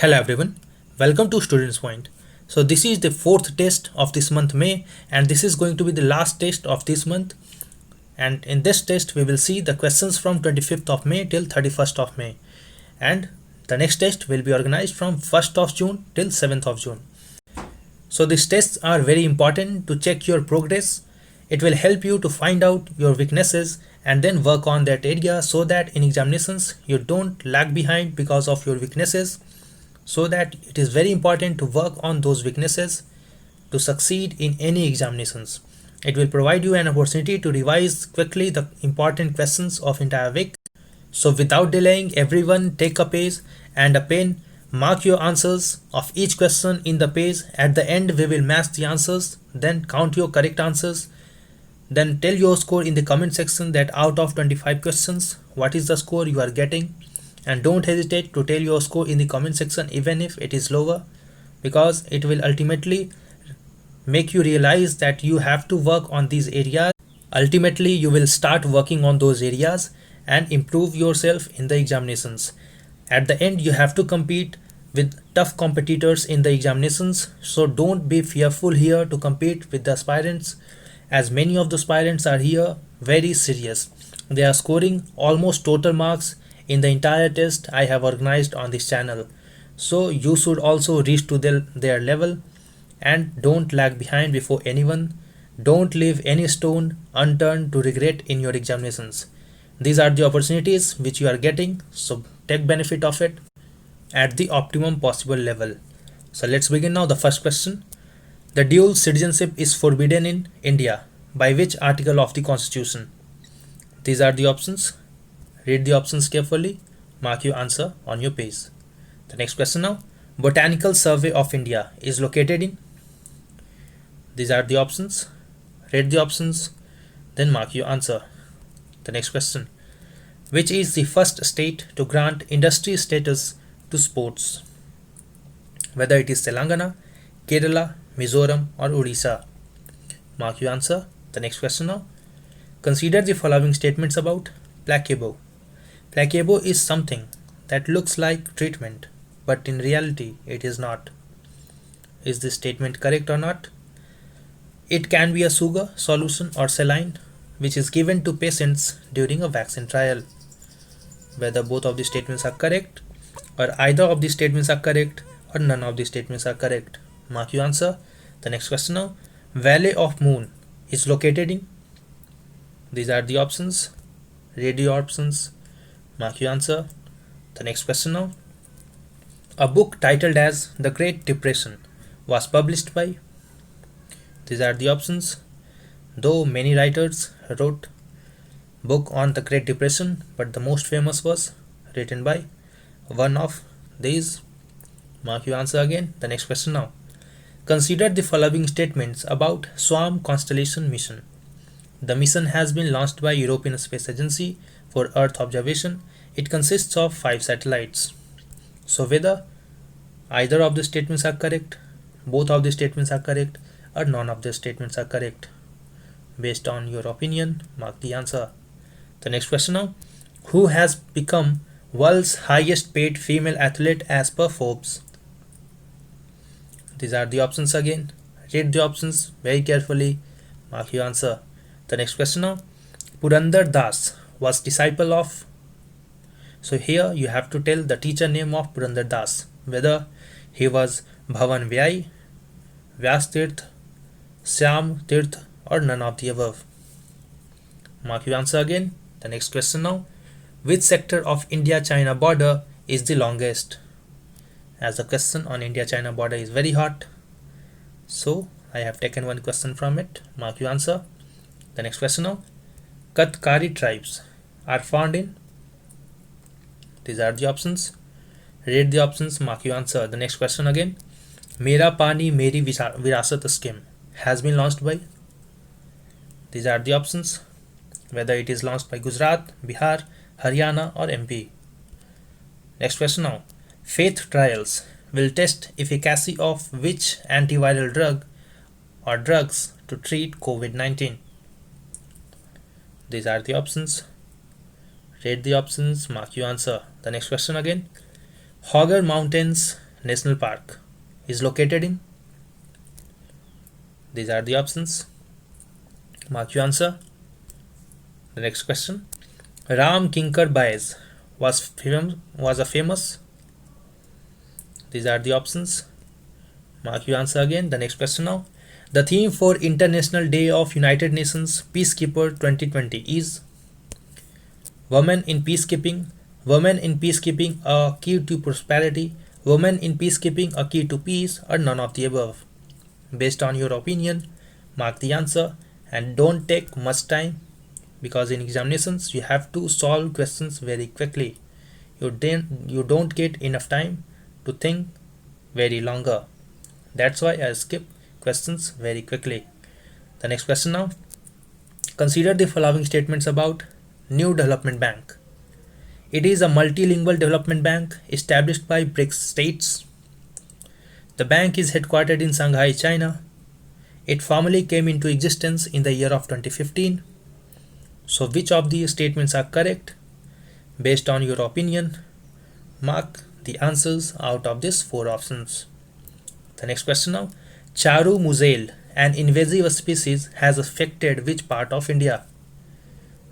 Hello everyone, welcome to Students Point. So this is the fourth test of this month May, and this is going to be the last test of this month. And in this test we will see the questions from 25th of May till 31st of May, and the next test will be organized from 1st of June till 7th of June. So these tests are very important to check your progress. It will help you to find out your weaknesses and then work on that area so that in examinations you don't lag behind because of your weaknesses. So that it is very important to work on those weaknesses to succeed in any examinations. It will provide you an opportunity to revise quickly the important questions of entire week. So without delaying, everyone take a page and a pen, mark your answers of each question in the page. At the end we will match the answers, then count your correct answers, then tell your score in the comment section that out of 25 questions what is the score you are getting. And don't hesitate to tell your score in the comment section even if it is lower, because it will ultimately make you realize that you have to work on these areas. Ultimately you will start working on those areas and improve yourself in the examinations. At the end you have to compete with tough competitors in the examinations, so don't be fearful here to compete with the aspirants, as many of the aspirants are here very serious. They are scoring almost total marks in the entire test I have organized on this channel. So you should also reach to their level and don't lag behind before anyone. Don't leave any stone unturned to regret in your examinations. These are the opportunities which you are getting, so take benefit of it at the optimum possible level. So let's begin now. The first question: the dual citizenship is forbidden in India by which article of the Constitution? These are the options. Read the options carefully. Mark your answer on your page. The next question now. Botanical Survey of India is located in. These are the options. Read the options. Then mark your answer. The next question. Which is the first state to grant industry status to sports? Whether it is Telangana, Kerala, Mizoram or Odisha. Mark your answer. The next question now. Consider the following statements about placebo. Placebo is something that looks like treatment, but in reality it is not. Is this statement correct or not? It can be a sugar, solution or saline which is given to patients during a vaccine trial. Whether both of these statements are correct, or either of these statements are correct, or none of these statements are correct. Mark your answer. The next question now. Valley of Moon is located in. These are the options. Read the options. Mark your answer. The next question now. A book titled as The Great Depression was published by. These are the options. Though many writers wrote book on the Great Depression, but the most famous was written by one of these. Mark your answer again. The next question now. Consider the following statements about Swarm Constellation mission. The mission has been launched by European Space Agency for Earth observation. It consists of 5 satellites. So whether either of the statements are correct, both of the statements are correct, or none of the statements are correct. Based on your opinion, mark the answer. The next question now. Who has become world's highest paid female athlete as per Forbes? These are the options again. Read the options very carefully. Mark your answer. The next question now. Purandar Das was disciple of. So here you have to tell the teacher name of Purandar Das. Whether he was Bhavan Vyai, Vyas Tirth, Syam Tirth or none of the above. Mark your answer again. The next question now. Which sector of India-China border is the longest? As the question on India-China border is very hot, so I have taken one question from it. Mark your answer. The next question now. Katkari tribes are found in. These are the options. Read the options. Mark your answer. The next question again. Mera Pani Meri Virasat scheme has been launched by. These are the options. Whether it is launched by Gujarat, Bihar, Haryana or MP. Next question now. Faith trials will test efficacy of which antiviral drug or drugs to treat COVID-19? These are the options. Read the options, mark your answer. The next question again. Hoggar Mountains National Park is located in? These are the options. Mark your answer. The next question. Ram Kinkar Baez was a famous. These are the options. Mark your answer again. The next question now. The theme for International Day of United Nations Peacekeeper 2020 is Women in Peacekeeping, Women in Peacekeeping a Key to Prosperity, Women in Peacekeeping a Key to Peace, or none of the above. Based on your opinion, mark the answer and don't take much time, because in examinations you have to solve questions very quickly. You don't get enough time to think very longer. That's why I skip questions very quickly. The next question now. Consider the following statements about New Development Bank. It is a multilingual development bank established by BRICS states. The bank is headquartered in Shanghai, China. It formally came into existence in the year of 2015. So which of these statements are correct? Based on your opinion, mark the answers out of these four options. The next question now. Charu Muzail, an invasive species, has affected which part of India?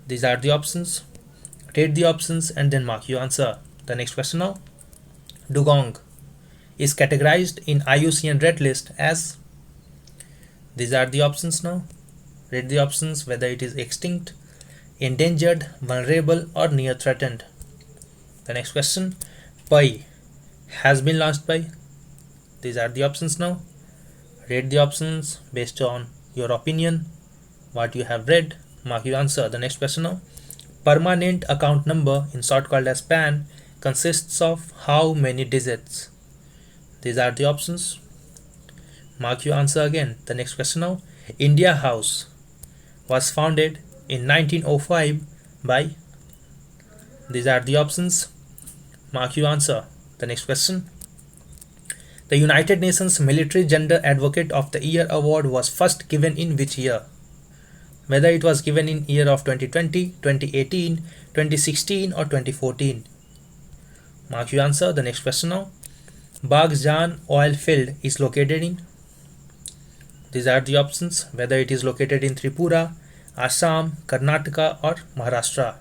These are the options. Read the options and then mark your answer. The next question now. Dugong is categorized in IUCN Red List as? These are the options now. Read the options whether it is extinct, endangered, vulnerable, or near threatened. The next question. Pi has been launched by? These are the options now. Read the options based on your opinion, what you have read, mark your answer. The next question now. Permanent account number, in short called as PAN, consists of how many digits? These are the options. Mark your answer again. The next question now. India House was founded in 1905 by? These are the options. Mark your answer. The next question. The United Nations Military Gender Advocate of the Year award was first given in which year? Whether it was given in year of 2020, 2018, 2016 or 2014. Mark your answer. The next question now. Baghjan oil field is located in? These are the options. Whether it is located in Tripura, Assam, Karnataka or Maharashtra.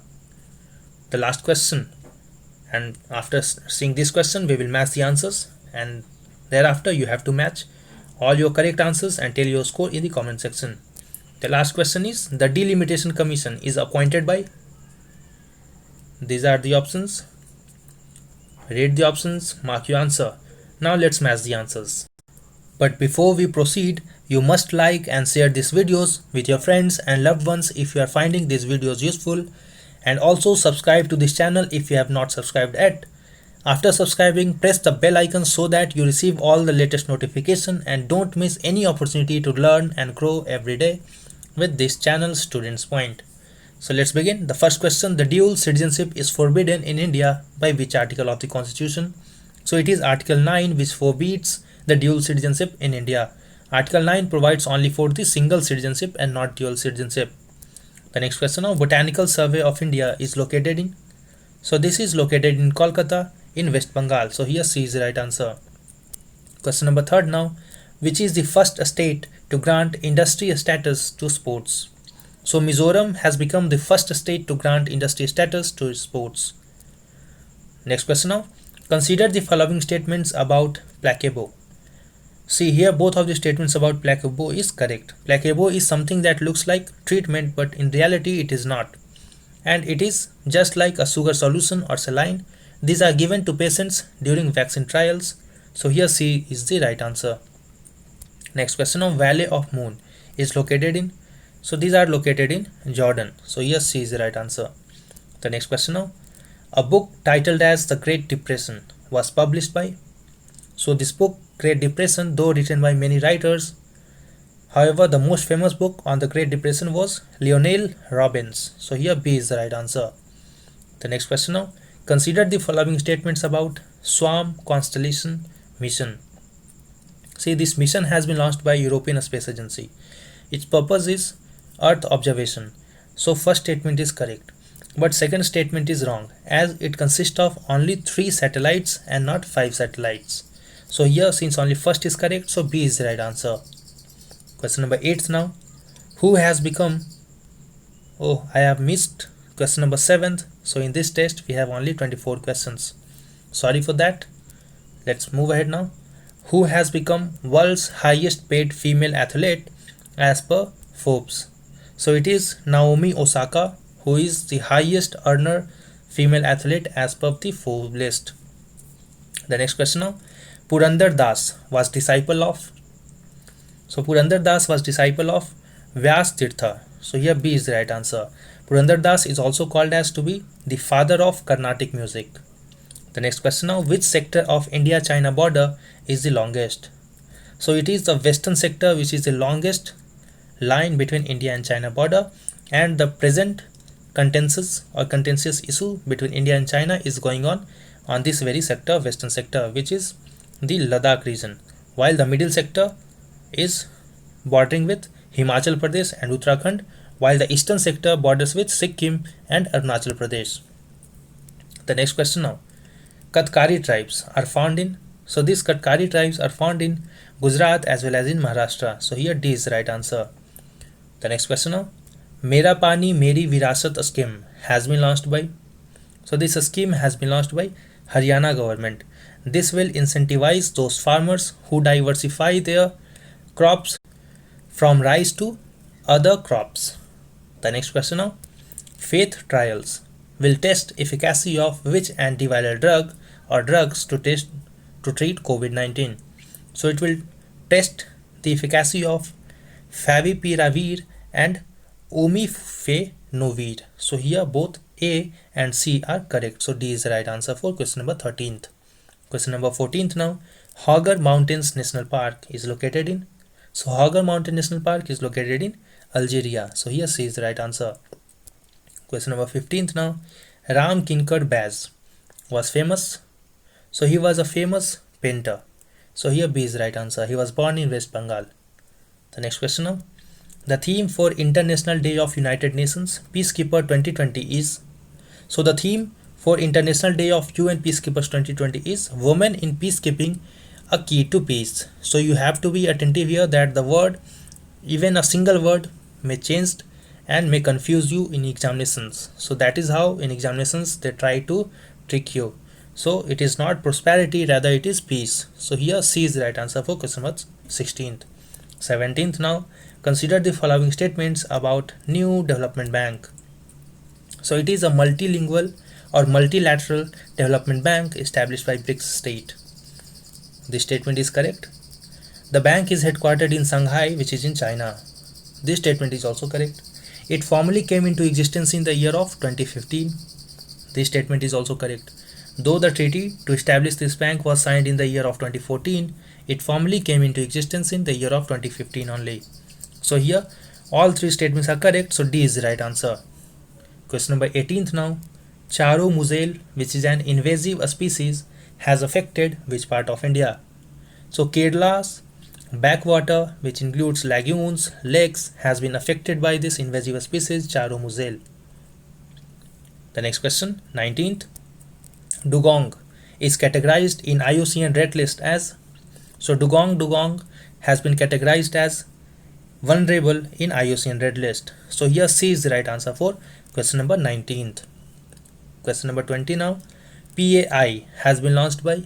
The last question. And after seeing this question, we will match the answers, and thereafter you have to match all your correct answers and tell your score in the comment section. The last question is, the Delimitation Commission is appointed by? These are the options. Read the options, mark your answer. Now let's match the answers. But before we proceed, you must like and share these videos with your friends and loved ones if you are finding these videos useful, and also subscribe to this channel if you have not subscribed yet. After subscribing, press the bell icon so that you receive all the latest notification and don't miss any opportunity to learn and grow every day with this channel, Students Point. So let's begin. The first question. The dual citizenship is forbidden in India by which article of the Constitution? So it is Article 9 which forbids the dual citizenship in India. Article 9 provides only for the single citizenship and not dual citizenship. The next question now. Botanical Survey of India is located in? So this is located in Kolkata in West Bengal. So here C is the right answer. Question number 3 now. Which is the first state to grant industry status to sports? So Mizoram has become the first state to grant industry status to sports. Next question now. Consider the following statements about placebo. See here, both of the statements about placebo is correct. Placebo is something that looks like treatment, but in reality it is not. And it is just like a sugar solution or saline. These are given to patients during vaccine trials. So here C is the right answer. Next question of Valley of Moon is located in? So these are located in Jordan. So here C is the right answer. The next question now. A book titled as The Great Depression was published by? So this book, Great Depression, though written by many writers, however the most famous book on the Great Depression was Lionel Robbins. So here B is the right answer. The next question now. Consider the following statements about Swarm Constellation mission. See, this mission has been launched by European Space Agency. Its purpose is Earth observation. So first statement is correct, but second statement is wrong, as it consists of only 3 satellites and not 5 satellites. So here, since only first is correct, so B is the right answer. Question number 8 now. Who has become... Oh, I have missed question number 7. So in this test, we have only 24 questions. Sorry for that. Let's move ahead now. Who has become world's highest paid female athlete as per Forbes? So it is Naomi Osaka, who is the highest earner female athlete as per the Forbes list. The next question now. Purandar Das was disciple of... So Purandar Das was disciple of Vyas Tirtha. So here B is the right answer. Purandar Das is also called as to be the father of Carnatic music. The next question now. Which sector of India-China border is the longest? So it is the western sector which is the longest line between India and China border, and the present contentious issue between India and China is going on this very sector, western sector, which is the Ladakh region, while the middle sector is bordering with Himachal Pradesh and Uttarakhand, while the eastern sector borders with Sikkim and Arunachal Pradesh. The next question now. Katkari tribes are found in... So these Katkari tribes are found in Gujarat as well as in Maharashtra. So here D is the right answer. The next question now. Mera Pani Meri Virasat scheme has been launched by... So this scheme has been launched by Haryana government. This will incentivize those farmers who diversify their crops from rice to other crops. The next question now. Faith trials will test efficacy of which antiviral drug or drugs to treat COVID-19. So it will test the efficacy of Favipiravir and Omifenovir. So here both A and C are correct. So D is the right answer for question number 13th. Question number 14th now. Hoggar Mountains National Park is located in... So Hoggar Mountain National Park is located in Algeria. So here C is the right answer. Question number 15th now. Ram Kinkar Baz was famous. So he was a famous painter. So here B is the right answer. He was born in West Bengal. The next question now. The theme for International Day of United Nations Peacekeeper 2020 is... So the theme for International Day of UN Peacekeepers 2020 is Women in Peacekeeping, a Key to Peace. So you have to be attentive here that the word, even a single word, may change and may confuse you in examinations. So that is how in examinations they try to trick you. So it is not prosperity, rather it is peace. So here C is the right answer for question number 16th. 17th now. Consider the following statements about New Development Bank. So it is a multilingual or multilateral development bank established by BRICS state. This statement is correct. The bank is headquartered in Shanghai, which is in China. This statement is also correct. It formally came into existence in the year of 2015. This statement is also correct. Though the treaty to establish this bank was signed in the year of 2014, it formally came into existence in the year of 2015 only. So here all three statements are correct. So D is the right answer. Question number 18th now. Charu mussel, which is an invasive species, has affected which part of India? So Kerala's backwater, which includes lagoons, lakes, has been affected by this invasive species Charu mussel. The next question, 19th. Dugong is categorized in IUCN Red List as... So Dugong has been categorized as vulnerable in IUCN Red List. So here C is the right answer for question number 19th. Question number 20 now. PAI has been launched by...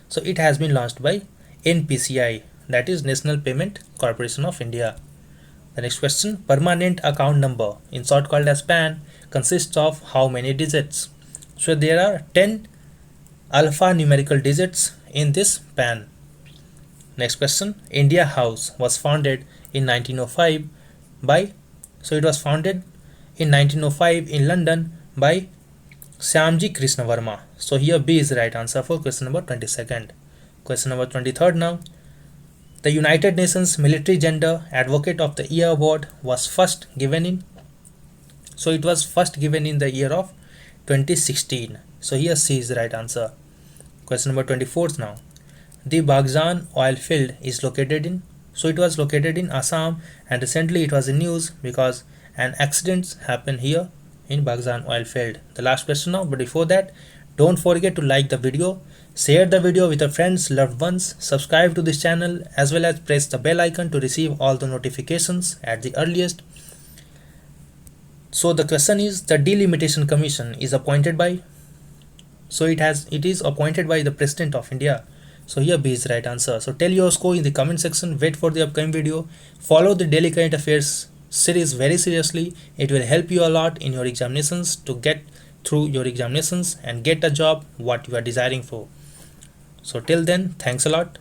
So it has been launched by NPCI, that is National Payment Corporation of India. The next question. Permanent account number, in short called as PAN, consists of how many digits? So there are 10 alphanumerical digits in this PAN. Next question. India House was founded in 1905 by... So it was founded in 1905 in London by Shyamji Krishna Verma. So here B is the right answer for question number 22nd. Question number 23rd now. The United Nations Military Gender Advocate of the Year Award was first given in... So it was first given in the year of 2016. So here C is the right answer. Question number 24th now. The Baghjan oil field is located in... So it was located in Assam, and recently it was in news because an accident happened here in Baghjan oil field. The last question now, but before that, don't forget to like the video, Share the video with your friends, loved ones, subscribe to this channel as well as press the bell icon to receive all the notifications at the earliest. So the question is, the Delimitation Commission is appointed by, so it is appointed by the President of India. So here B is the right answer. So tell your score in the comment section. Wait for the upcoming video. Follow the daily current affairs series very seriously. It will help you a lot in your examinations to get through your examinations and get a job what you are desiring for. So till then, thanks a lot.